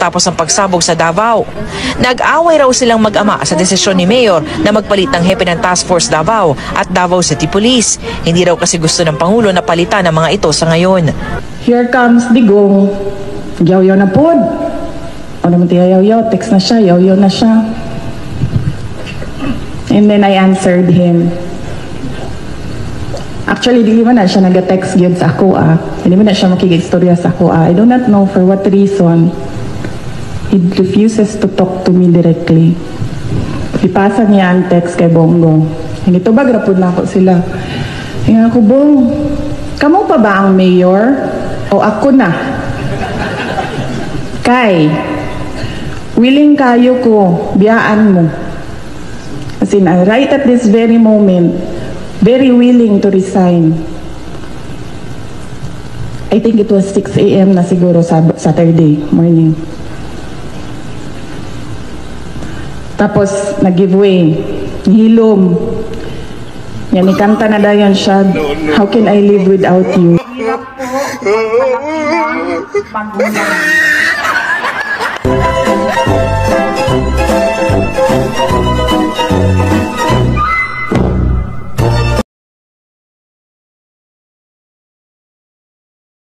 matapos ang pagsabog sa Davao. Nag-away raw silang mag-ama sa desisyon ni Mayor na magpalit ng hepe ng Task Force Davao at Davao City Police. Hindi raw kasi gusto ng Pangulo na palitan ang mga ito sa ngayon. Here comes Digong. Yaw-yaw na pod. O naman tiya yaw-yaw, text na siya, yaw-yaw na siya. And then I answered him. Actually, di man na siya nag-text yun sa ako Hindi man na siya makikistorya sa ako I do not know for what reason. He refuses to talk to me directly. Ipasa niya ang text kay Bongo. Hindi to ba, grapod na ako sila. Hinga ko, Bong, kamo pa ba ang mayor? O ako na? Kay, willing kayo ko, biyaan mo. As in, right at this very moment, very willing to resign. I think it was 6 a.m. na siguro Saturday morning. Tapos, nag-giveaway. Nihilom. Yan, ikanta na dayon siya. How can I live without you? Hirap po. Magulang.